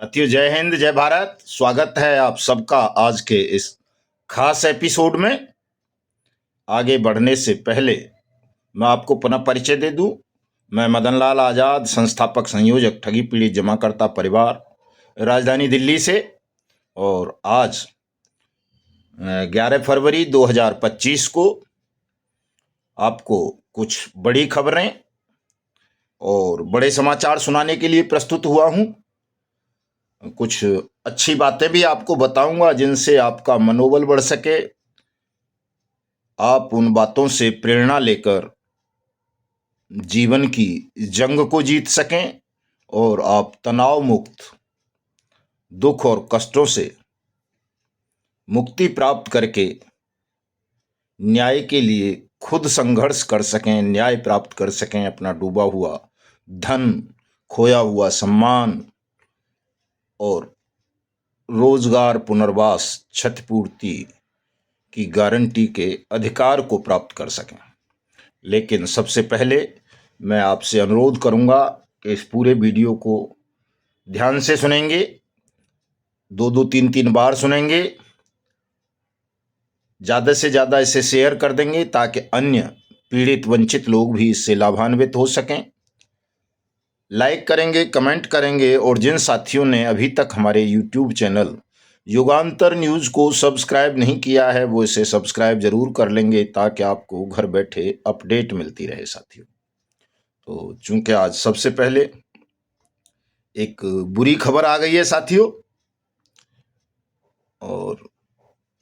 साथियों, जय हिंद जय भारत। स्वागत है आप सबका आज के इस खास एपिसोड में। आगे बढ़ने से पहले मैं आपको पुनः परिचय दे दूं। मैं मदन लाल आजाद, संस्थापक संयोजक ठगी पीड़ित जमाकर्ता परिवार, राजधानी दिल्ली से। और आज 11 फरवरी 2025 को आपको कुछ बड़ी खबरें और बड़े समाचार सुनाने के लिए प्रस्तुत हुआ हूं। कुछ अच्छी बातें भी आपको बताऊंगा जिनसे आपका मनोबल बढ़ सके, आप उन बातों से प्रेरणा लेकर जीवन की जंग को जीत सकें और आप तनाव मुक्त, दुख और कष्टों से मुक्ति प्राप्त करके न्याय के लिए खुद संघर्ष कर सकें, न्याय प्राप्त कर सकें, अपना डूबा हुआ धन, खोया हुआ सम्मान और रोजगार, पुनर्वास, क्षतिपूर्ति की गारंटी के अधिकार को प्राप्त कर सकें। लेकिन सबसे पहले मैं आपसे अनुरोध करूंगा कि इस पूरे वीडियो को ध्यान से सुनेंगे, दो दो तीन तीन बार सुनेंगे, ज़्यादा से ज़्यादा इसे शेयर कर देंगे ताकि अन्य पीड़ित वंचित लोग भी इससे लाभान्वित हो सकें। लाइक करेंगे, कमेंट करेंगे और जिन साथियों ने अभी तक हमारे यूट्यूब चैनल युगांतर न्यूज़ को सब्सक्राइब नहीं किया है वो इसे सब्सक्राइब जरूर कर लेंगे ताकि आपको घर बैठे अपडेट मिलती रहे साथियों। तो चूंकि आज सबसे पहले एक बुरी खबर आ गई है साथियों, और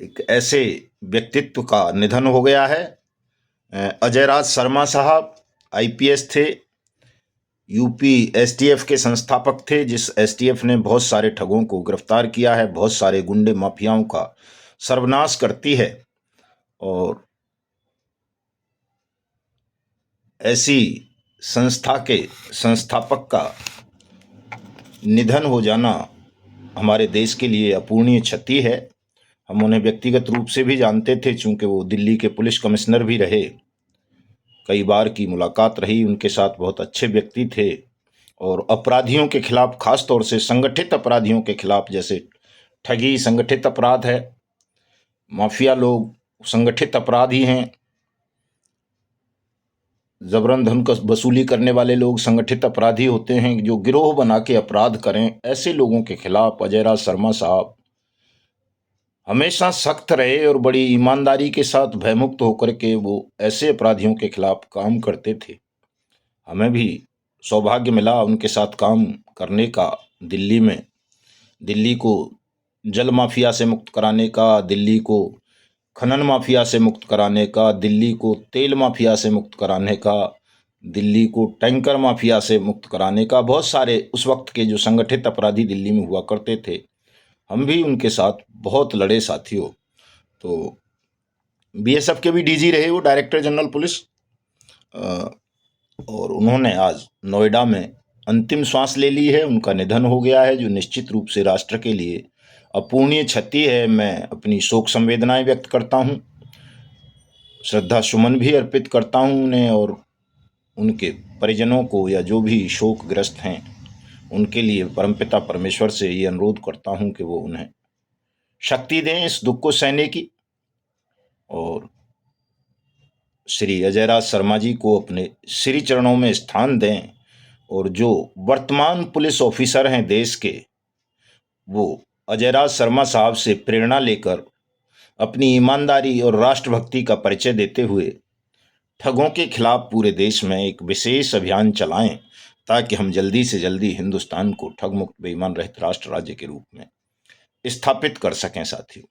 एक ऐसे व्यक्तित्व का निधन हो गया है। अजय राज शर्मा साहब आईपीएस थे, यूपी एसटीएफ के संस्थापक थे, जिस एसटीएफ ने बहुत सारे ठगों को गिरफ्तार किया है, बहुत सारे गुंडे माफियाओं का सर्वनाश करती है। और ऐसी संस्था के संस्थापक का निधन हो जाना हमारे देश के लिए अपूरणीय क्षति है। हम उन्हें व्यक्तिगत रूप से भी जानते थे, चूंकि वो दिल्ली के पुलिस कमिश्नर भी रहे, कई बार की मुलाकात रही उनके साथ, बहुत अच्छे व्यक्ति थे। और अपराधियों के खिलाफ, खास तौर से संगठित अपराधियों के खिलाफ, जैसे ठगी संगठित अपराध है, माफिया लोग संगठित अपराधी हैं, जबरन धन का वसूली करने वाले लोग संगठित अपराधी होते हैं जो गिरोह बना के अपराध करें। ऐसे लोगों के खिलाफ अजय राज शर्मा साहब हमेशा सख्त रहे और बड़ी ईमानदारी के साथ भयमुक्त होकर के वो ऐसे अपराधियों के खिलाफ काम करते थे। हमें भी सौभाग्य मिला उनके साथ काम करने का। दिल्ली में, दिल्ली को जल माफिया से मुक्त कराने का, दिल्ली को खनन माफिया से मुक्त कराने का, दिल्ली को तेल माफिया से मुक्त कराने का, दिल्ली को टैंकर माफिया से मुक्त कराने का, बहुत सारे उस वक्त के जो संगठित अपराधी दिल्ली में हुआ करते थे, हम भी उनके साथ बहुत लड़े साथियों। तो बीएसएफ के भी डीजी रहे वो, डायरेक्टर जनरल पुलिस, और उन्होंने आज नोएडा में अंतिम श्वास ले ली है। उनका निधन हो गया है, जो निश्चित रूप से राष्ट्र के लिए अपूरणीय क्षति है। मैं अपनी शोक संवेदनाएं व्यक्त करता हूं, श्रद्धा सुमन भी अर्पित करता हूं उन्हें, और उनके परिजनों को या जो भी शोकग्रस्त हैं उनके लिए परमपिता परमेश्वर से ये अनुरोध करता हूं कि वो उन्हें शक्ति दें इस दुख को सहने की, और श्री अजय राज शर्मा जी को अपने श्री चरणों में स्थान दें। और जो वर्तमान पुलिस ऑफिसर हैं देश के, वो अजय राज शर्मा साहब से प्रेरणा लेकर अपनी ईमानदारी और राष्ट्रभक्ति का परिचय देते हुए ठगों के खिलाफ पूरे देश में एक विशेष अभियान चलाएं, ताकि हम जल्दी से जल्दी हिंदुस्तान को ठग मुक्त, बेईमान रहित राष्ट्र राज्य के रूप में स्थापित कर सकें साथियों।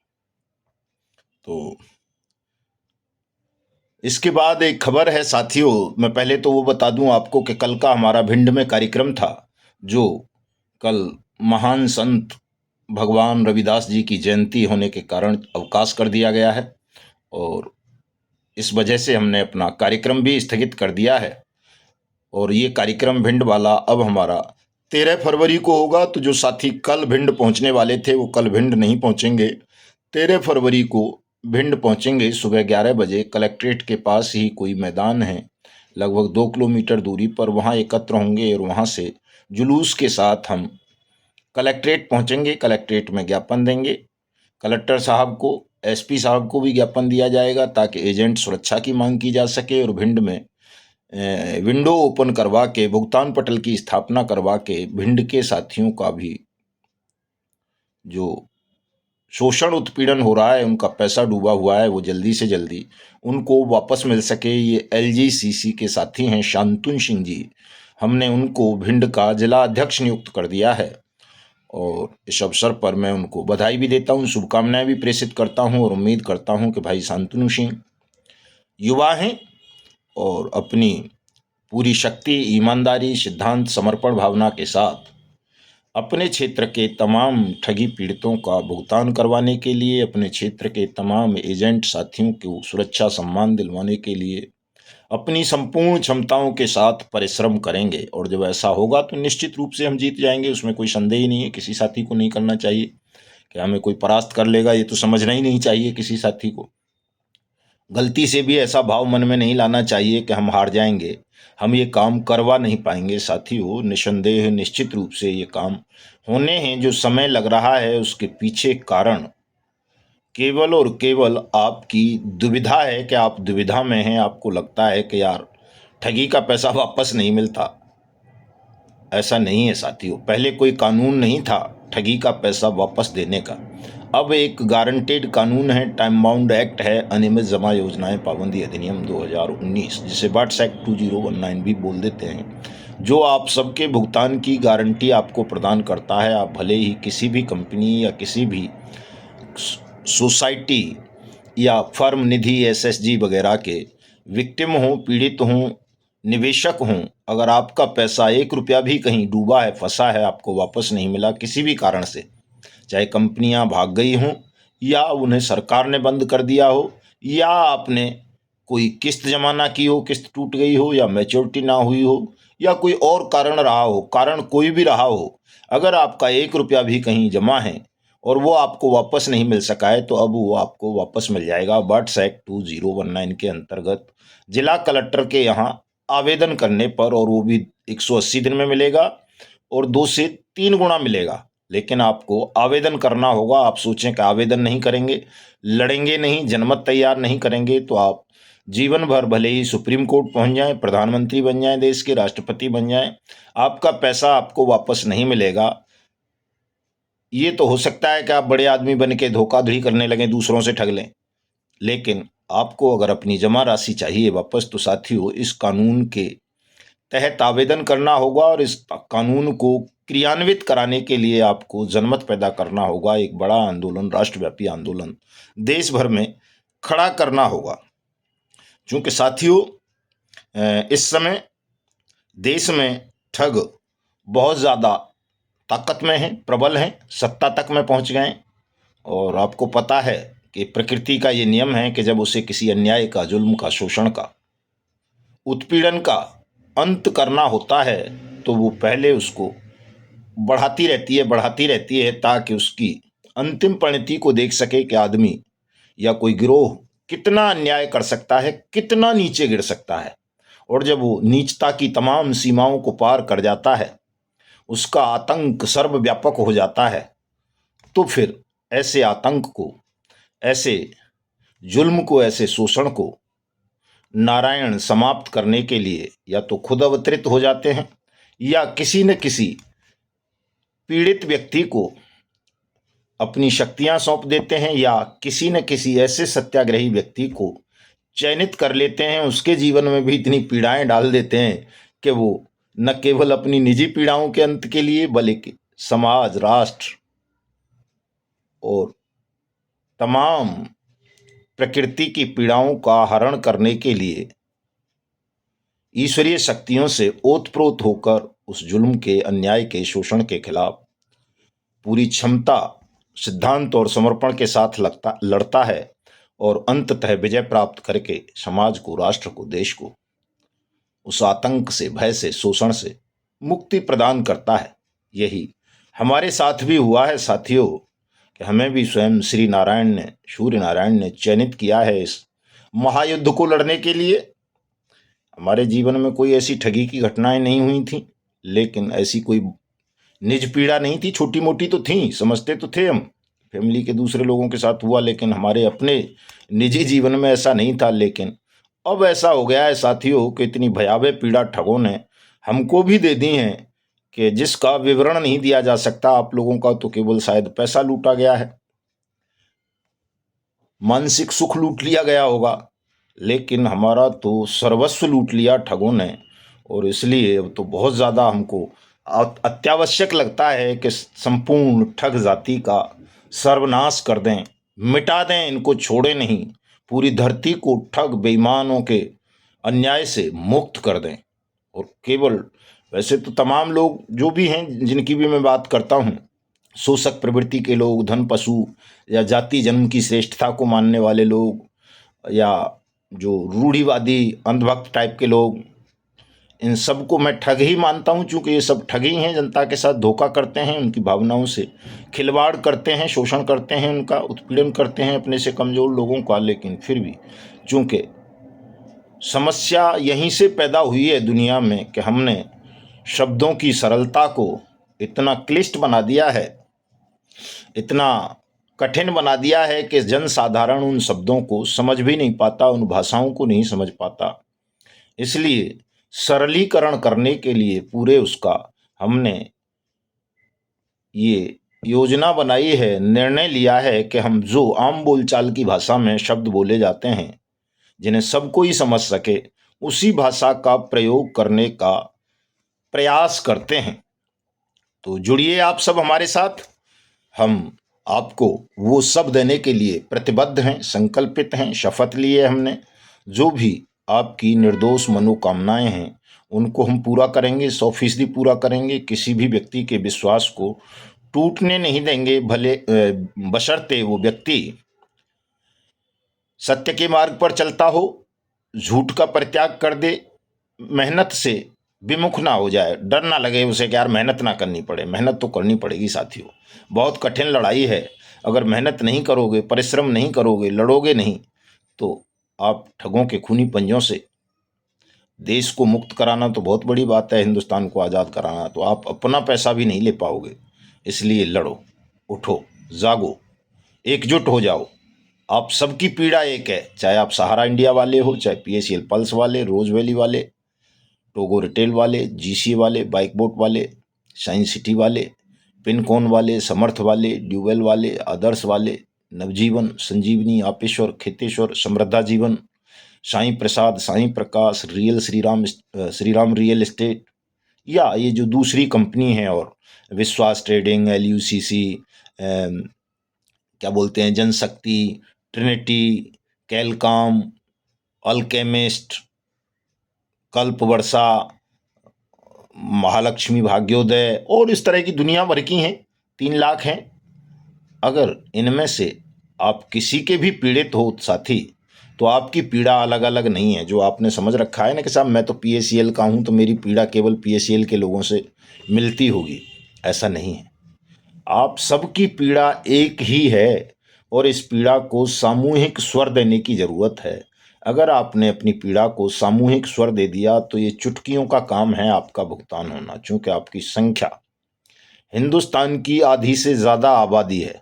तो इसके बाद एक खबर है साथियों, मैं पहले तो वो बता दूं आपको कि कल का हमारा भिंड में कार्यक्रम था, जो कल महान संत भगवान रविदास जी की जयंती होने के कारण अवकाश कर दिया गया है, और इस वजह से हमने अपना कार्यक्रम भी स्थगित कर दिया है। और ये कार्यक्रम भिंड वाला अब हमारा 13 फरवरी को होगा। तो जो साथी कल भिंड पहुंचने वाले थे वो कल भिंड नहीं पहुंचेंगे, 13 फरवरी को भिंड पहुंचेंगे। सुबह 11 बजे कलेक्ट्रेट के पास ही कोई मैदान है, लगभग 2 किलोमीटर दूरी पर, वहां एकत्र होंगे और वहां से जुलूस के साथ हम कलेक्ट्रेट पहुंचेंगे, कलेक्ट्रेट में ज्ञापन देंगे, कलेक्टर साहब को, एसपी साहब को भी ज्ञापन दिया जाएगा ताकि एजेंट सुरक्षा की मांग की जा सके और भिंड में विंडो ओपन करवा के भुगतान पटल की स्थापना करवा के भिंड के साथियों का भी जो शोषण उत्पीड़न हो रहा है, उनका पैसा डूबा हुआ है, वो जल्दी से जल्दी उनको वापस मिल सके। ये एलजीसीसी के साथी हैं शांतनु सिंह जी, हमने उनको भिंड का जिला अध्यक्ष नियुक्त कर दिया है और इस अवसर पर मैं उनको बधाई भी देता हूं, शुभकामनाएं भी प्रेषित करता हूं और उम्मीद करता हूं कि भाई शांतनु सिंह युवा हैं और अपनी पूरी शक्ति, ईमानदारी, सिद्धांत, समर्पण भावना के साथ अपने क्षेत्र के तमाम ठगी पीड़ितों का भुगतान करवाने के लिए, अपने क्षेत्र के तमाम एजेंट साथियों को सुरक्षा सम्मान दिलवाने के लिए अपनी संपूर्ण क्षमताओं के साथ परिश्रम करेंगे और जब ऐसा होगा तो निश्चित रूप से हम जीत जाएंगे, उसमें कोई संदेह ही नहीं है। किसी साथी को नहीं करना चाहिए कि हमें कोई परास्त कर लेगा, ये तो समझना ही नहीं चाहिए। किसी साथी को गलती से भी ऐसा भाव मन में नहीं लाना चाहिए कि हम हार जाएंगे, हम ये काम करवा नहीं पाएंगे। साथियों, निसंदेह निश्चित रूप से ये काम होने हैं। जो समय लग रहा है उसके पीछे कारण केवल और केवल आपकी दुविधा है कि आप दुविधा में हैं। आपको लगता है कि यार ठगी का पैसा वापस नहीं मिलता। ऐसा नहीं है साथियों, पहले कोई कानून नहीं था ठगी का पैसा वापस देने का। अब एक गारंटेड कानून है, टाइम बाउंड एक्ट है, अनियमित जमा योजनाएं पाबंदी अधिनियम 2019, जिसे वाट्स एक्ट 2019 भी बोल देते हैं, जो आप सबके भुगतान की गारंटी आपको प्रदान करता है। आप भले ही किसी भी कंपनी या किसी भी सोसाइटी या फर्म, निधि, एसएसजी वगैरह के विक्टिम हों, पीड़ित हों, निवेशक हों, अगर आपका पैसा 1 रुपया भी कहीं डूबा है, फंसा है, आपको वापस नहीं मिला किसी भी कारण से, चाहे कंपनियां भाग गई हों या उन्हें सरकार ने बंद कर दिया हो या आपने कोई किस्त जमा ना की हो, किस्त टूट गई हो या मैच्योरिटी ना हुई हो या कोई और कारण रहा हो, कारण कोई भी रहा हो, अगर आपका 1 रुपया भी कहीं जमा है और वो आपको वापस नहीं मिल सका है तो अब वो आपको वापस मिल जाएगा। वाट्स एक्ट 2019 के अंतर्गत जिला कलेक्टर के यहाँ आवेदन करने पर, और वो भी 180 दिन में मिलेगा और 2 से 3 गुना मिलेगा। लेकिन आपको आवेदन करना होगा। आप सोचें कि आवेदन नहीं करेंगे, लड़ेंगे नहीं, जनमत तैयार नहीं करेंगे तो आप जीवन भर भले ही सुप्रीम कोर्ट पहुंच जाएं, प्रधानमंत्री बन जाएं, देश के राष्ट्रपति बन जाएं, आपका पैसा आपको वापस नहीं मिलेगा। ये तो हो सकता है कि आप बड़े आदमी बन के धोखाधड़ी करने लगें, दूसरों से ठग लें, लेकिन आपको अगर अपनी जमा राशि चाहिए वापस तो साथियों इस कानून के तहत आवेदन करना होगा और इस कानून को क्रियान्वित कराने के लिए आपको जनमत पैदा करना होगा। एक बड़ा आंदोलन, राष्ट्रव्यापी आंदोलन देश भर में खड़ा करना होगा। क्योंकि साथियों इस समय देश में ठग बहुत ज़्यादा ताकत में हैं, प्रबल हैं, सत्ता तक में पहुंच गए। और आपको पता है कि प्रकृति का ये नियम है कि जब उसे किसी अन्याय का, जुल्म का, शोषण का, उत्पीड़न का अंत करना होता है तो वो पहले उसको बढ़ाती रहती है ताकि उसकी अंतिम परिणति को देख सके कि आदमी या कोई गिरोह कितना अन्याय कर सकता है, कितना नीचे गिर सकता है। और जब वो नीचता की तमाम सीमाओं को पार कर जाता है, उसका आतंक सर्वव्यापक हो जाता है, तो फिर ऐसे आतंक को, ऐसे जुल्म को, ऐसे शोषण को नारायण समाप्त करने के लिए या तो खुद अवतरित हो जाते हैं या किसी न किसी पीड़ित व्यक्ति को अपनी शक्तियां सौंप देते हैं या किसी न किसी ऐसे सत्याग्रही व्यक्ति को चयनित कर लेते हैं, उसके जीवन में भी इतनी पीड़ाएं डाल देते हैं कि वो न केवल अपनी निजी पीड़ाओं के अंत के लिए बल्कि समाज, राष्ट्र और तमाम प्रकृति की पीड़ाओं का हरण करने के लिए ईश्वरीय शक्तियों से ओतप्रोत होकर उस जुल्म के, अन्याय के, शोषण के खिलाफ पूरी क्षमता, सिद्धांत और समर्पण के साथ लड़ता है और अंततः विजय प्राप्त करके समाज को, राष्ट्र को, देश को उस आतंक से, भय से, शोषण से मुक्ति प्रदान करता है। यही हमारे साथ भी हुआ है साथियों कि हमें भी स्वयं श्री नारायण ने, सूर्य नारायण ने चयनित किया है इस महायुद्ध को लड़ने के लिए। हमारे जीवन में कोई ऐसी ठगी की घटनाएं नहीं हुई थी, लेकिन ऐसी कोई निज पीड़ा नहीं थी, छोटी मोटी तो थी, समझते तो थे हम, फैमिली के दूसरे लोगों के साथ हुआ, लेकिन हमारे अपने निजी जीवन में ऐसा नहीं था। लेकिन अब ऐसा हो गया है साथियों कि इतनी भयावह पीड़ा ठगों ने हमको भी दे दी है कि जिसका विवरण नहीं दिया जा सकता। आप लोगों का तो केवल शायद पैसा लूटा गया है, मानसिक सुख लूट लिया गया होगा, लेकिन हमारा तो सर्वस्व लूट लिया ठगों ने। और इसलिए अब तो बहुत ज़्यादा हमको अत्यावश्यक लगता है कि संपूर्ण ठग जाति का सर्वनाश कर दें, मिटा दें, इनको छोड़े नहीं, पूरी धरती को ठग बेईमानों के अन्याय से मुक्त कर दें। और केवल वैसे तो तमाम लोग जो भी हैं, जिनकी भी मैं बात करता हूँ, शोषक प्रवृत्ति के लोग, धन पशु या जाति जन्म की श्रेष्ठता को मानने वाले लोग, या जो रूढ़िवादी अंधभक्त टाइप के लोग, इन सबको मैं ठग ही मानता हूं, क्योंकि ये सब ठग ही हैं, जनता के साथ धोखा करते हैं, उनकी भावनाओं से खिलवाड़ करते हैं, शोषण करते हैं, उनका उत्पीड़न करते हैं अपने से कमज़ोर लोगों का। लेकिन फिर भी चूंकि समस्या यहीं से पैदा हुई है दुनिया में कि हमने शब्दों की सरलता को इतना क्लिष्ट बना दिया है, इतना कठिन बना दिया है कि जन साधारण उन शब्दों को समझ भी नहीं पाता, उन भाषाओं को नहीं समझ पाता। इसलिए सरलीकरण करने के लिए पूरे उसका हमने ये योजना बनाई है, निर्णय लिया है कि हम जो आम बोलचाल की भाषा में शब्द बोले जाते हैं, जिन्हें सब कोई समझ सके, उसी भाषा का प्रयोग करने का प्रयास करते हैं। तो जुड़िए आप सब हमारे साथ, हम आपको वो सब देने के लिए प्रतिबद्ध हैं, संकल्पित हैं, शपथ लिए हमने। जो भी आपकी निर्दोष मनोकामनाएं हैं उनको हम पूरा करेंगे, 100% पूरा करेंगे। किसी भी व्यक्ति के विश्वास को टूटने नहीं देंगे, भले बशर्ते वो व्यक्ति सत्य के मार्ग पर चलता हो, झूठ का परित्याग कर दे, मेहनत से विमुख ना हो जाए, डर ना लगे उसे कि यार मेहनत ना करनी पड़े। मेहनत तो करनी पड़ेगी साथियों, बहुत कठिन लड़ाई है। अगर मेहनत नहीं करोगे, परिश्रम नहीं करोगे, लड़ोगे नहीं, तो आप ठगों के खूनी पंजों से देश को मुक्त कराना तो बहुत बड़ी बात है, हिंदुस्तान को आज़ाद कराना, तो आप अपना पैसा भी नहीं ले पाओगे। इसलिए लड़ो, उठो, जागो, एकजुट हो जाओ। आप सबकी पीड़ा एक है, चाहे आप सहारा इंडिया वाले हो, चाहे PACL पल्स वाले, रोज वैली वाले, टोगो रिटेल वाले, GCA वाले, बाइक बोट वाले, साइंस सिटी वाले, पिनकॉन वाले, समर्थ वाले, ड्यूवेल वाले, आदर्श वाले, नवजीवन, संजीवनी, आपेश्वर, खेतेश्वर, समृद्धा जीवन, साईं प्रसाद, साईं प्रकाश, रियल श्रीराम रियल एस्टेट, या ये जो दूसरी कंपनी है, और विश्वास ट्रेडिंग, LUCC, क्या बोलते हैं, जनशक्ति, ट्रिनिटी, कैलकॉम, अल्केमिस्ट, कल्प वर्षा, महालक्ष्मी भाग्योदय, और इस तरह की दुनिया भर की हैं, 3 लाख हैं। अगर इनमें से आप किसी के भी पीड़ित हो साथी, तो आपकी पीड़ा अलग अलग नहीं है। जो आपने समझ रखा है ना कि साहब मैं तो PACL का हूँ, तो मेरी पीड़ा केवल PACL के लोगों से मिलती होगी, ऐसा नहीं है। आप सबकी पीड़ा एक ही है, और इस पीड़ा को सामूहिक स्वर देने की ज़रूरत है। अगर आपने अपनी पीड़ा को सामूहिक स्वर दे दिया तो ये चुटकियों का काम है आपका भुगतान होना, चूंकि आपकी संख्या हिंदुस्तान की आधी से ज़्यादा आबादी है,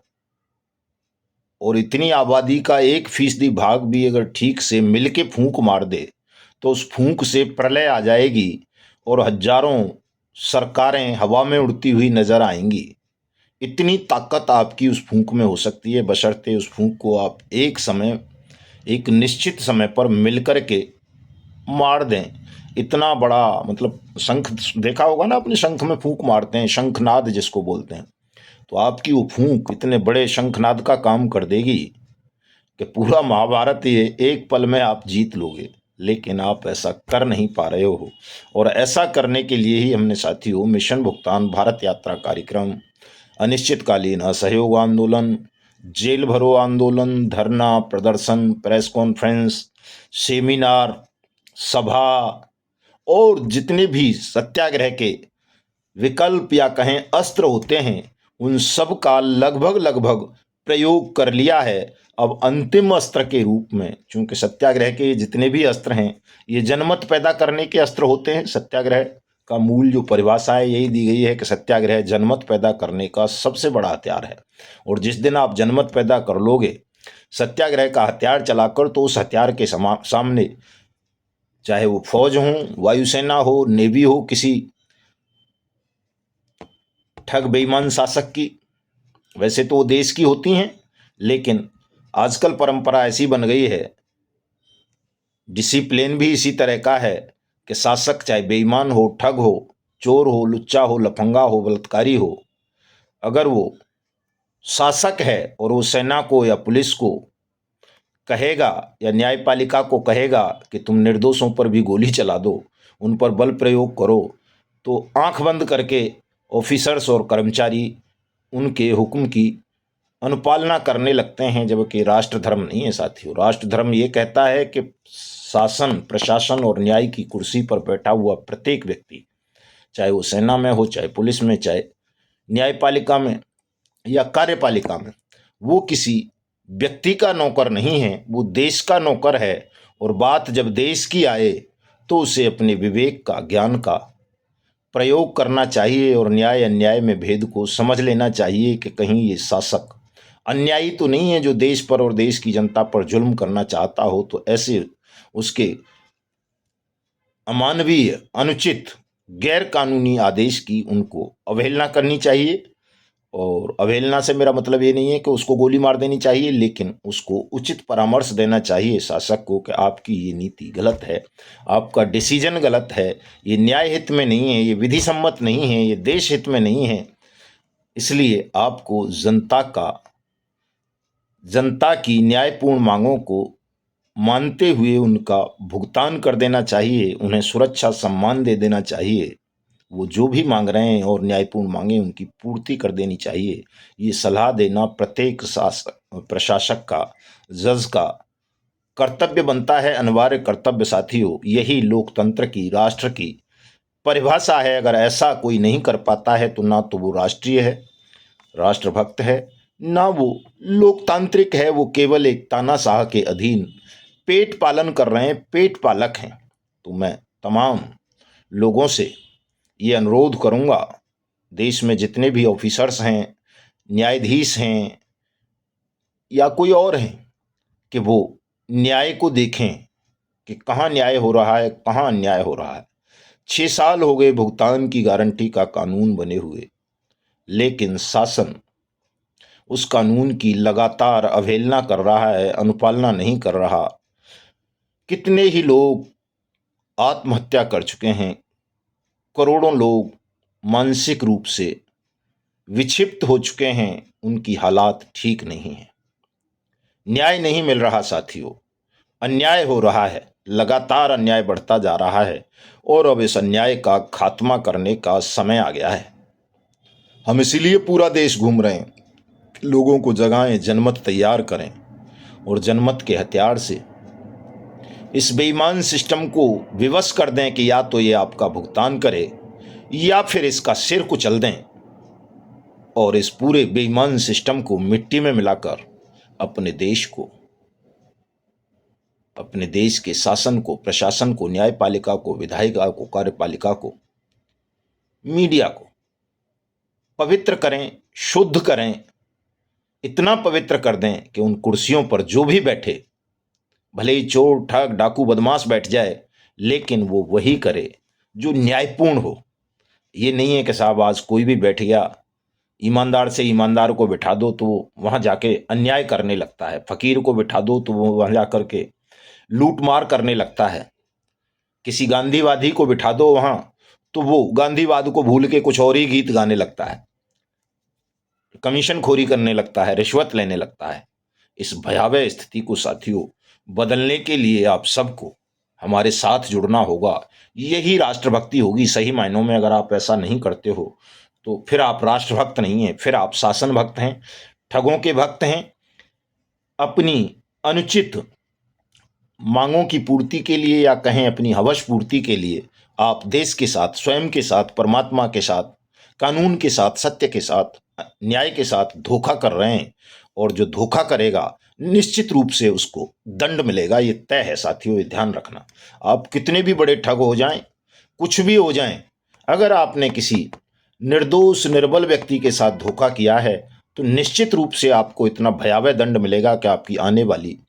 और इतनी आबादी का 1% भाग भी अगर ठीक से मिलके फूंक मार दे तो उस फूंक से प्रलय आ जाएगी, और हजारों सरकारें हवा में उड़ती हुई नजर आएंगी। इतनी ताकत आपकी उस फूंक में हो सकती है, बशर्ते उस फूंक को आप एक समय, एक निश्चित समय पर मिलकर के मार दें। इतना बड़ा, मतलब शंख देखा होगा ना, अपने शंख में फूंक मारते हैं, शंखनाद जिसको बोलते हैं, तो आपकी वो फूंक इतने बड़े शंखनाद का काम कर देगी कि पूरा महाभारत ये एक पल में आप जीत लोगे। लेकिन आप ऐसा कर नहीं पा रहे हो, और ऐसा करने के लिए ही हमने साथियों मिशन भुगतान भारत यात्रा कार्यक्रम, अनिश्चितकालीन असहयोग आंदोलन, जेल भरो आंदोलन, धरना प्रदर्शन, प्रेस कॉन्फ्रेंस, सेमिनार, सभा, और जितने भी सत्याग्रह के विकल्प या कहें अस्त्र होते हैं, उन सब का लगभग लगभग प्रयोग कर लिया है। अब अंतिम अस्त्र के रूप में, चूंकि सत्याग्रह के जितने भी अस्त्र हैं ये जनमत पैदा करने के अस्त्र होते हैं, सत्याग्रह का मूल जो परिभाषा है यही दी गई है कि सत्याग्रह जनमत पैदा करने का सबसे बड़ा हथियार है। और जिस दिन आप जनमत पैदा कर लोगे सत्याग्रह का हथियार चलाकर, तो उस हथियार के सामने चाहे वो फौज हो, वायुसेना हो, नेवी हो, किसी ठग बेईमान शासक की, वैसे तो वो देश की होती हैं, लेकिन आजकल परंपरा ऐसी बन गई है, डिसिप्लिन भी इसी तरह का है कि शासक चाहे बेईमान हो, ठग हो, चोर हो, लुच्चा हो, लफंगा हो, बलात्कारी हो, अगर वो शासक है और वो सेना को या पुलिस को कहेगा या न्यायपालिका को कहेगा कि तुम निर्दोषों पर भी गोली चला दो, उन पर बल प्रयोग करो, तो आंख बंद करके ऑफिसर्स और कर्मचारी उनके हुक्म की अनुपालना करने लगते हैं। जबकि राष्ट्र धर्म नहीं है साथियों। राष्ट्र धर्म ये कहता है कि शासन, प्रशासन और न्याय की कुर्सी पर बैठा हुआ प्रत्येक व्यक्ति, चाहे वो सेना में हो, चाहे पुलिस में, चाहे न्यायपालिका में या कार्यपालिका में, वो किसी व्यक्ति का नौकर नहीं है, वो देश का नौकर है। और बात जब देश की आए तो उसे अपने विवेक का, ज्ञान का प्रयोग करना चाहिए और न्याय अन्याय में भेद को समझ लेना चाहिए कि कहीं ये शासक अन्यायी तो नहीं है जो देश पर और देश की जनता पर जुल्म करना चाहता हो। तो ऐसे उसके अमानवीय, अनुचित, गैर कानूनी आदेश की उनको अवहेलना करनी चाहिए। और अवहेलना से मेरा मतलब ये नहीं है कि उसको गोली मार देनी चाहिए, लेकिन उसको उचित परामर्श देना चाहिए शासक को कि आपकी ये नीति गलत है, आपका डिसीजन गलत है, ये न्याय हित में नहीं है, ये विधि सम्मत नहीं है, ये देश हित में नहीं है। इसलिए आपको जनता की न्यायपूर्ण मांगों को मानते हुए उनका भुगतान कर देना चाहिए, उन्हें सुरक्षा सम्मान दे देना चाहिए। वो जो भी मांग रहे हैं और न्यायपूर्ण मांगे उनकी पूर्ति कर देनी चाहिए। ये सलाह देना प्रत्येक प्रशासक का, जज का कर्तव्य बनता है, अनिवार्य कर्तव्य साथियों। यही लोकतंत्र की, राष्ट्र की परिभाषा है। अगर ऐसा कोई नहीं कर पाता है तो ना तो वो राष्ट्रीय है, राष्ट्रभक्त है, ना वो लोकतांत्रिक है। वो केवल एक तानाशाह के अधीन पेट पालन कर रहे हैं, पेट पालक हैं। तो मैं तमाम लोगों से ये अनुरोध करूंगा, देश में जितने भी ऑफिसर्स हैं, न्यायाधीश हैं या कोई और हैं, कि वो न्याय को देखें कि कहाँ न्याय हो रहा है, कहाँ अन्याय हो रहा है। 6 साल हो गए भुगतान की गारंटी का कानून बने हुए, लेकिन शासन उस कानून की लगातार अवहेलना कर रहा है, अनुपालना नहीं कर रहा। कितने ही लोग आत्महत्या कर चुके हैं, करोड़ों लोग मानसिक रूप से विक्षिप्त हो चुके हैं, उनकी हालात ठीक नहीं है। न्याय नहीं मिल रहा साथियों, अन्याय हो रहा है, लगातार अन्याय बढ़ता जा रहा है और अब इस अन्याय का खात्मा करने का समय आ गया है। हम इसीलिए पूरा देश घूम रहे हैं, लोगों को जगाएं, जनमत तैयार करें और जनमत के हथियार से इस बेईमान सिस्टम को विवश कर दें कि या तो ये आपका भुगतान करे या फिर इसका सिर कुचल दें और इस पूरे बेईमान सिस्टम को मिट्टी में मिलाकर अपने देश को, अपने देश के शासन को, प्रशासन को, न्यायपालिका को, विधायिका को, कार्यपालिका को, मीडिया को पवित्र करें, शुद्ध करें। इतना पवित्र कर दें कि उन कुर्सियों पर जो भी बैठे, भले ही चोर, ठग, डाकू, बदमाश बैठ जाए, लेकिन वो वही करे जो न्यायपूर्ण हो। ये नहीं है कि साहब आज कोई भी बैठ गया, ईमानदार से ईमानदार को बिठा दो तो वो वहाँ जाके अन्याय करने लगता है, फकीर को बिठा दो तो वो वहाँ जा करके लूट मार करने लगता है, किसी गांधीवादी को बिठा दो वहाँ तो वो गांधीवाद को भूल के कुछ और ही गीत गाने लगता है, कमीशन खोरी करने लगता है, रिश्वत लेने लगता है। इस भयावह स्थिति को साथियों बदलने के लिए आप सबको हमारे साथ जुड़ना होगा। यही राष्ट्रभक्ति होगी सही मायनों में। अगर आप ऐसा नहीं करते हो तो फिर आप राष्ट्रभक्त नहीं हैं, फिर आप शासन भक्त हैं, ठगों के भक्त हैं। अपनी अनुचित मांगों की पूर्ति के लिए या कहें अपनी हवस पूर्ति के लिए आप देश के साथ, स्वयं के साथ, परमात्मा के साथ, कानून के साथ, सत्य के साथ, न्याय के साथ धोखा कर रहे हैं। और जो धोखा करेगा निश्चित रूप से उसको दंड मिलेगा, ये तय है साथियों, ये ध्यान रखना। आप कितने भी बड़े ठग हो जाएं, कुछ भी हो जाएं, अगर आपने किसी निर्दोष निर्बल व्यक्ति के साथ धोखा किया है तो निश्चित रूप से आपको इतना भयावह दंड मिलेगा कि आपकी आने वाली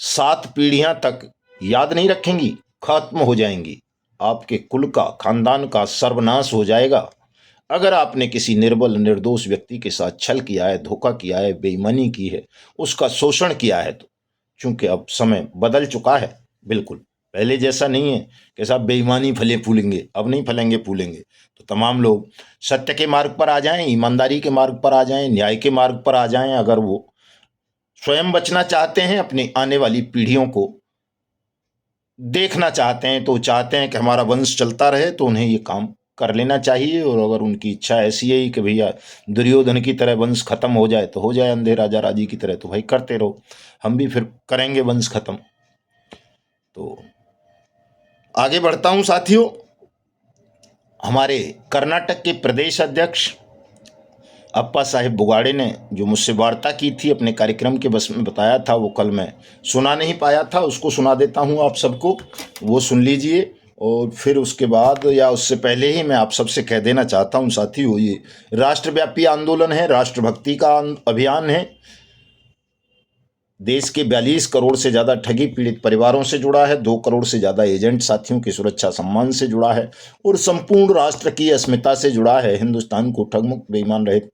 7 पीढ़ियां तक याद नहीं रखेंगी, खत्म हो जाएंगी। आपके कुल का, खानदान का सर्वनाश हो जाएगा। अगर आपने किसी निर्बल निर्दोष व्यक्ति के साथ छल किया है, धोखा किया है, बेईमानी की है, उसका शोषण किया है, तो चूंकि अब समय बदल चुका है, बिल्कुल पहले जैसा नहीं है कि साहब बेईमानी फले फूलेंगे, अब नहीं फलेंगे फूलेंगे। तो तमाम लोग सत्य के मार्ग पर आ जाएं, ईमानदारी के मार्ग पर आ जाएं, न्याय के मार्ग पर आ जाएं। अगर वो स्वयं बचना चाहते हैं, अपनी आने वाली पीढ़ियों को देखना चाहते हैं, तो चाहते हैं कि हमारा वंश चलता रहे, तो उन्हें ये काम कर लेना चाहिए। और अगर उनकी इच्छा ऐसी है कि भैया दुर्योधन की तरह वंश खत्म हो जाए तो हो जाए, अंधे राजा राजी की तरह, तो भाई करते रहो, हम भी फिर करेंगे वंश खत्म। तो आगे बढ़ता हूं साथियों। हमारे कर्नाटक के प्रदेश अध्यक्ष अप्पा साहेब बुगाड़े ने जो मुझसे वार्ता की थी, अपने कार्यक्रम के बस में बताया था, वो कल मैं सुना नहीं पाया था, उसको सुना देता हूँ आप सबको, वो सुन लीजिए। और फिर उसके बाद या उससे पहले ही मैं आप सबसे कह देना चाहता हूँ साथियों, ये राष्ट्रव्यापी आंदोलन है, राष्ट्रभक्ति का अभियान है। देश के 42 करोड़ से ज़्यादा ठगी पीड़ित परिवारों से जुड़ा है, 2 करोड़ से ज़्यादा एजेंट साथियों की सुरक्षा सम्मान से जुड़ा है, और संपूर्ण राष्ट्र की अस्मिता से जुड़ा है। हिंदुस्तान को ठगमुक्त, बेईमान रहित,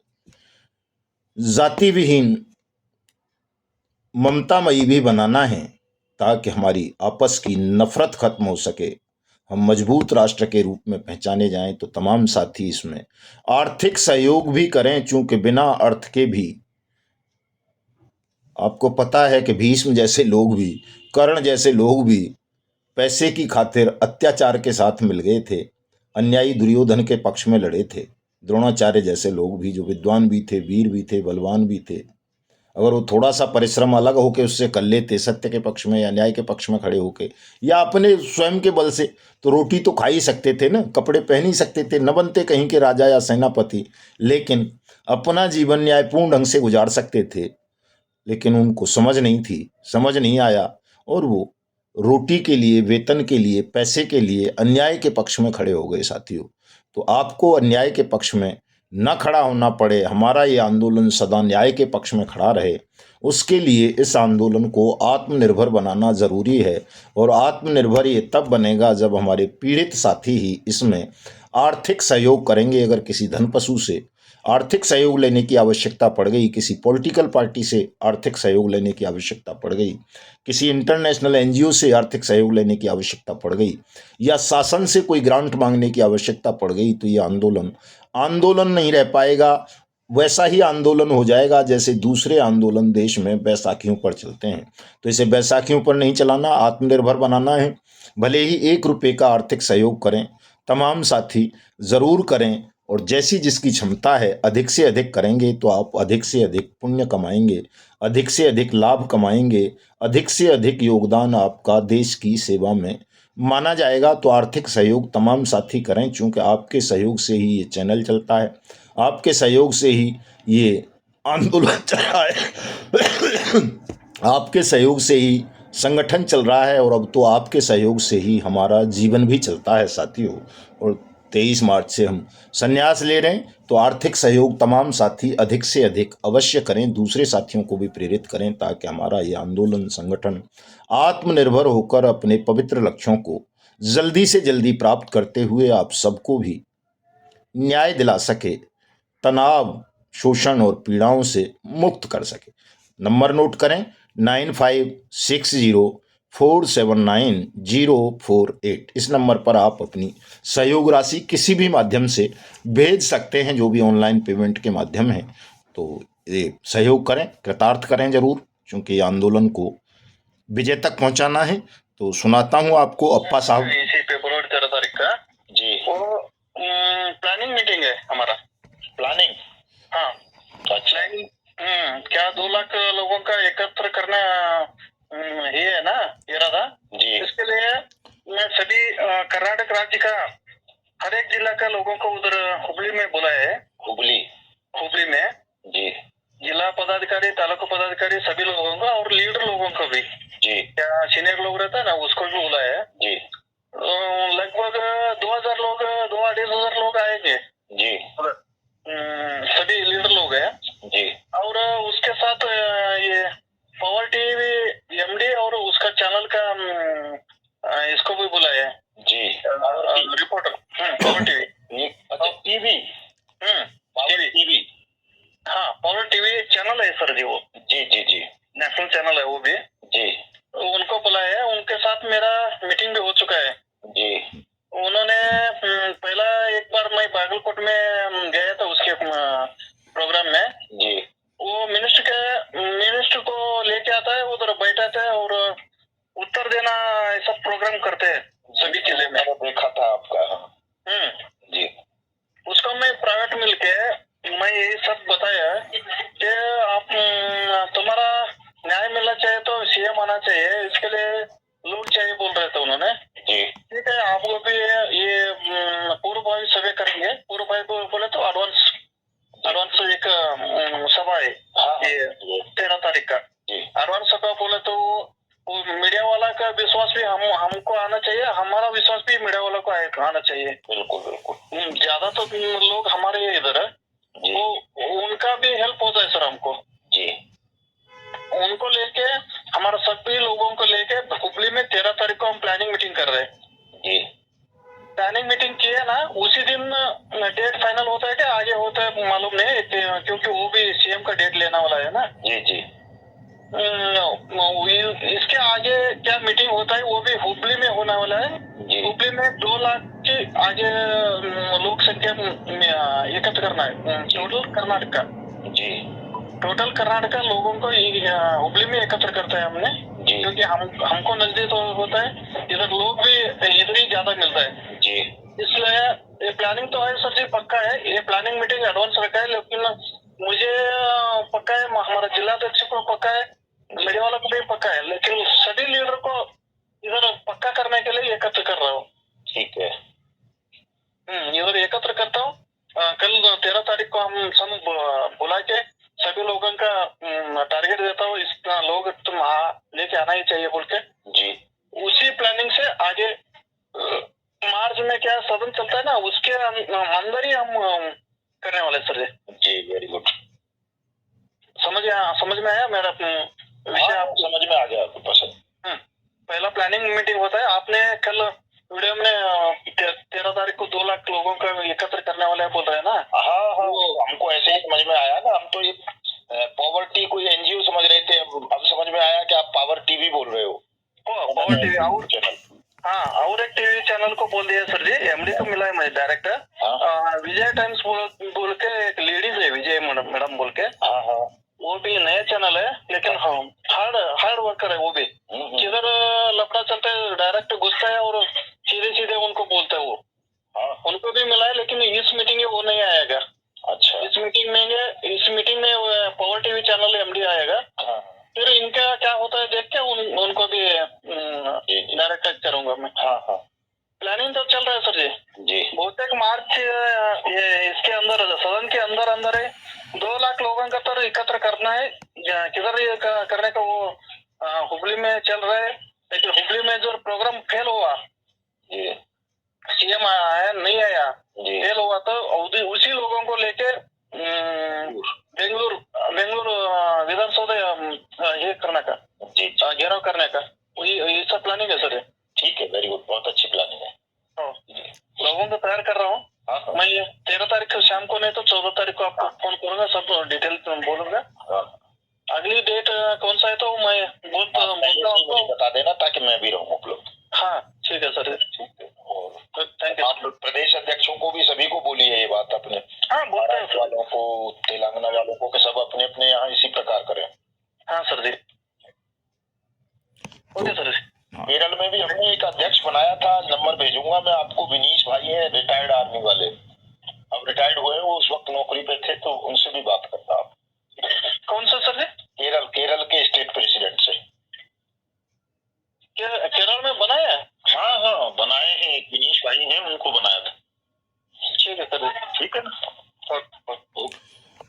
जाति विहीन, ममतामयी भी बनाना है, ताकि हमारी आपस की नफरत खत्म हो सके, हम मजबूत राष्ट्र के रूप में पहचाने जाएं। तो तमाम साथी इसमें आर्थिक सहयोग भी करें, चूंकि बिना अर्थ के भी आपको पता है कि भीष्म जैसे लोग भी, कर्ण जैसे लोग भी पैसे की खातिर अत्याचार के साथ मिल गए थे, अन्यायी दुर्योधन के पक्ष में लड़े थे। द्रोणाचार्य जैसे लोग भी, जो विद्वान भी थे, वीर भी थे, बलवान भी थे, अगर वो थोड़ा सा परिश्रम अलग होके उससे कर लेते, सत्य के पक्ष में या न्याय के पक्ष में खड़े होके, या अपने स्वयं के बल से, तो रोटी तो खा ही सकते थे ना, कपड़े पहन ही सकते थे, न बनते कहीं के राजा या सेनापति, लेकिन अपना जीवन न्यायपूर्ण ढंग से गुजार सकते थे। लेकिन उनको समझ नहीं थी, समझ नहीं आया, और वो रोटी के लिए, वेतन के लिए, पैसे के लिए अन्याय के पक्ष में खड़े हो गए साथियों। तो आपको अन्याय के पक्ष में न खड़ा होना पड़े, हमारा ये आंदोलन सदा न्याय के पक्ष में खड़ा रहे, उसके लिए इस आंदोलन को आत्मनिर्भर बनाना ज़रूरी है। और आत्मनिर्भर ये तब बनेगा जब हमारे पीड़ित साथी ही इसमें आर्थिक सहयोग करेंगे। अगर किसी धनपशु से आर्थिक सहयोग लेने की आवश्यकता पड़ गई, किसी पॉलिटिकल पार्टी से आर्थिक सहयोग लेने की आवश्यकता पड़ गई, किसी इंटरनेशनल एनजीओ से आर्थिक सहयोग लेने की आवश्यकता पड़ गई, या शासन से कोई ग्रांट मांगने की आवश्यकता पड़ गई, तो ये आंदोलन आंदोलन नहीं रह पाएगा। वैसा ही आंदोलन हो जाएगा जैसे दूसरे आंदोलन देश में बैसाखियों पर चलते हैं। तो इसे बैसाखियों पर नहीं चलाना, आत्मनिर्भर बनाना है। भले ही 1 रुपये का आर्थिक सहयोग करें, तमाम साथी ज़रूर करें, और जैसी जिसकी क्षमता है अधिक से अधिक करेंगे तो आप अधिक से अधिक पुण्य कमाएंगे, अधिक से अधिक लाभ कमाएंगे, अधिक से अधिक योगदान आपका देश की सेवा में माना जाएगा। तो आर्थिक सहयोग तमाम साथी करें, चूँकि आपके सहयोग से ही ये चैनल चलता है, आपके सहयोग से ही ये आंदोलन चल रहा है, आपके सहयोग से ही संगठन चल रहा है, और अब तो आपके सहयोग से ही हमारा जीवन भी चलता है साथियों। और 23 मार्च से हम संन्यास ले रहे हैं, तो आर्थिक सहयोग तमाम साथी अधिक से अधिक अवश्य करें, दूसरे साथियों को भी प्रेरित करें, ताकि हमारा ये आंदोलन, संगठन आत्मनिर्भर होकर अपने पवित्र लक्ष्यों को जल्दी से जल्दी प्राप्त करते हुए आप सबको भी न्याय दिला सके, तनाव, शोषण और पीड़ाओं से मुक्त कर सके। नंबर नोट करें, 9560479048। इस नंबर पर आप अपनी सहयोग राशि किसी भी माध्यम से भेज सकते हैं, जो भी ऑनलाइन पेमेंट के माध्यम है। तो ये सहयोग करें, कृतार्थ करें जरूर, क्योंकि ये आंदोलन को विजय तक पहुंचाना है। तो सुनाता हूं आपको अप्पा साहब। इसी फेब्रुआरी 13 तारीख का जी, वो प्लानिंग मीटिंग है हमारा। प्लानिंग, हाँ, अच्छा, क्या 2 लाख लोगों का एकत्र करना ये है ना इरादा जी, इसके लिए मैं सभी कर्नाटक राज्य का हर एक जिला का लोगों को उधर हुबली में बुलाया है। हुबली में जी, जिला पदाधिकारी, तालुका पदाधिकारी, सभी लोगों को और लीडर लोगों को भी, जी, क्या सीनियर लोग रहता है ना, उसको भी बुलाया है। जी, लगभग 2000 लोग, 2-2500 पावर टीवी चैनल है सर जी, वो जी जी जी नेशनल चैनल है वो भी जी तो उनको बुलाया है। उनके साथ मेरा मीटिंग भी हो चुका है जी उन्होंने पहला एक बार मैं बागलकोट में गया था उसके प्रोग्राम में जी वो मिनिस्टर को लेके आता है उधर बैठाते हैं और उत्तर देना ऐसा प्रोग्राम करते हैं सभी जिले में। मैंने देखा था आपका। जी उसको मैं प्राइवेट मिलके मैं यही सब बताया कि आप तुम्हारा न्याय मिलना चाहिए तो सीएम आना चाहिए, इसके लिए लोग चाहिए बोल रहे थे उन्होंने। जी ठीक है, आप लोग भी ये पूर्वभावी सभा करेंगे। पूर्वभावी को बोले तो एडवांस एक सभा है ये 13 तारीख का। एडवांस सभा बोले तो वो मीडिया वाला का विश्वास भी हमको आना चाहिए, हमारा विश्वास भी मीडिया वाला को आना चाहिए। बिल्कुल बिल्कुल। ज्यादा तो लोग हमारे इधर है वो उनका भी हेल्प होता है सर हमको। जी उनको लेके हमारे सभी लोगों को लेके हुबली में 13 तारीख को हम प्लानिंग मीटिंग कर रहे हैं। जी प्लानिंग मीटिंग किए ना, उसी दिन डेट फाइनल होता है कि आगे होता है मालूम नहीं, क्योंकि वो भी सीएम का डेट लेना वाला है ना। जी जी इसके आगे क्या मीटिंग होता है वो भी हुबली में होने वाला है। हुबली में 2 लाख के आगे लोक संख्या एकत्र करना है टोटल कर्नाटक का। जी टोटल कर्नाटक लोगों को हुबली में एकत्र करता है हमने, क्योंकि हमको नजदीक होता है, इधर लोग भी इधर ही ज्यादा मिलता है जी इसलिए ये प्लानिंग तो है सर जी, पक्का है। ये प्लानिंग मीटिंग एडवांस रखा है, लेकिन मुझे पक्का है, हमारा जिलाध्यक्ष को पक्का है, मीडिया वाला को भी पक्का है, लेकिन सभी लीडर को इधर पक्का करने के लिए एकत्र कर रहा हूँ। ठीक है। इधर एकत्र करता हूँ। कल 13 तारीख को हम सब बुला के सभी लोगों का टारगेट देता हूँ, इतना लोग तुम लेके आना ही चाहिए बोल के। जी उसी प्लानिंग से आगे मार्च में क्या सदन चलता है ना, उसके अंदर ही हम करने वाले सर जी। Very good. समझ में आया मेरा विषय? आप समझ में आ गया आपको पसंद। पहला प्लानिंग मीटिंग होता है। आपने कल वीडियो में 13 तारीख को 2 लाख लोगों का एकत्र करने वाले बोल रहे हैं ना। हाँ हाँ, हमको ऐसे ही समझ में आया ना, हम तो ये पावर कोई एनजीओ समझ रहे थे, अब समझ में आया कि आप पावर टीवी बोल रहे हो। पावर टीवी और चैनल, हाँ, और एक टीवी चैनल को बोल दिया सर जी, एमडी को मिला है मैं डायरेक्ट। विजय टाइम्स बोल के एक लेडीज है, विजय मैडम बोल के। हाँ हाँ, वो भी नया चैनल है, लेकिन हार्ड वर्कर है वो भी। किधर लफड़ा चलता है डायरेक्ट घुसता है और सीधे सीधे उनको बोलता है वो। उनको भी मिला है, लेकिन इस मीटिंग में वो नहीं आएगा। अच्छा, इस मीटिंग में पावर टीवी चैनल एमडी आएगा। फिर इनका क्या होता है देख के उनको भी डायरेक्ट करूंगा मैं। प्लानिंग तो चल रहा है सर जी। बहुत एक मार्च ये इसके अंदर सदन के अंदर है 2 लाख लोगों का तो एकत्र करना है। किधर ये करने का वो हुबली में चल रहा है, लेकिन हुबली में जो प्रोग्राम फेल हुआ, सीएम आया नहीं आया, फेल हुआ, तो उसी लोगों को लेके बेंगलुरु विधानसभा ये करने का, घेराव करने का, ये सब प्लानिंग है सर। ठीक है, वेरी गुड, बहुत अच्छी प्लानिंग है। लोगों को तैयार कर रहा हूँ मैं। 13 तारीख को शाम को नहीं तो 14 तारीख को आपको फोन करूंगा, सब डिटेल बोलूंगा। अगली डेट कौन सा है तो मैं बोलता हूँ, बता देना ताकि मैं भी रहूँ उपलब्ध। हाँ ठीक है सर, ठीक है, थैंक यू। आप प्रदेश अध्यक्षों को भी सभी को बोलिए ये बात अपने, महाराष्ट्र वालों को, तेलंगाना वालों को, कि सब अपने अपने यहाँ इसी प्रकार करें। हाँ सर जी, ओके सर। केरल में भी हमने एक अध्यक्ष बनाया था, नंबर भेजूंगा मैं आपको। विनीश भाई है, रिटायर्ड आर्मी वाले, अब रिटायर्ड हुए, वो उस वक्त नौकरी पे थे, तो उनसे भी बात करता आप। कौन सा सर? केरल के स्टेट प्रेसिडेंट से। केरल में बनाया है? हाँ, बनाए हैं, एक विनीश भाई हैं, उनको बनाया था। ठीक है सर, ठीक है ना।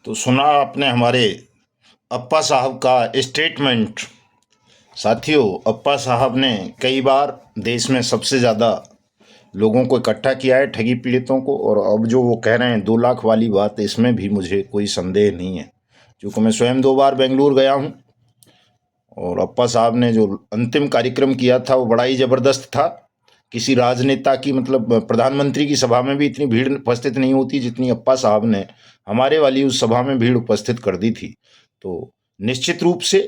तो सुना आपने हमारे अप्पा साहब का स्टेटमेंट। साथियों, अप्पा साहब ने कई बार देश में सबसे ज़्यादा लोगों को इकट्ठा किया है, ठगी पीड़ितों को, और अब जो वो कह रहे हैं 2 लाख वाली बात, इसमें भी मुझे कोई संदेह नहीं है, क्योंकि मैं स्वयं 2 बार बेंगलुरु गया हूँ। और अप्पा साहब ने जो अंतिम कार्यक्रम किया था वो बड़ा ही ज़बरदस्त था। किसी राजनेता की मतलब प्रधानमंत्री की सभा में भी इतनी भीड़ उपस्थित नहीं होती जितनी अप्पा साहब ने हमारे वाली उस सभा में भीड़ उपस्थित कर दी थी। तो निश्चित रूप से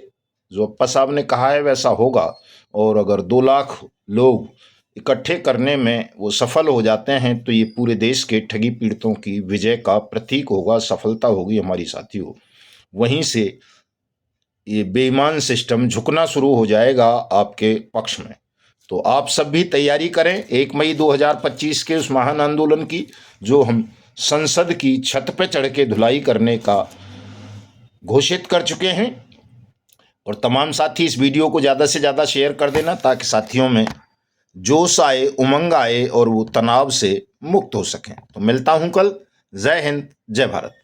जो अप्पा साहब ने कहा है वैसा होगा, और अगर 2 लाख लोग इकट्ठे करने में वो सफल हो जाते हैं तो ये पूरे देश के ठगी पीड़ितों की विजय का प्रतीक होगा, सफलता होगी हमारी साथियों। वहीं से ये बेईमान सिस्टम झुकना शुरू हो जाएगा आपके पक्ष में। तो आप सब भी तैयारी करें 1 मई 2025 के उस महान आंदोलन की, जो हम संसद की छत पे चढ़ के धुलाई करने का घोषित कर चुके हैं। और तमाम साथी इस वीडियो को ज़्यादा से ज़्यादा शेयर कर देना ताकि साथियों में जोश आए, उमंग आए और वो तनाव से मुक्त हो सकें। तो मिलता हूं कल। जय हिंद, जय भारत।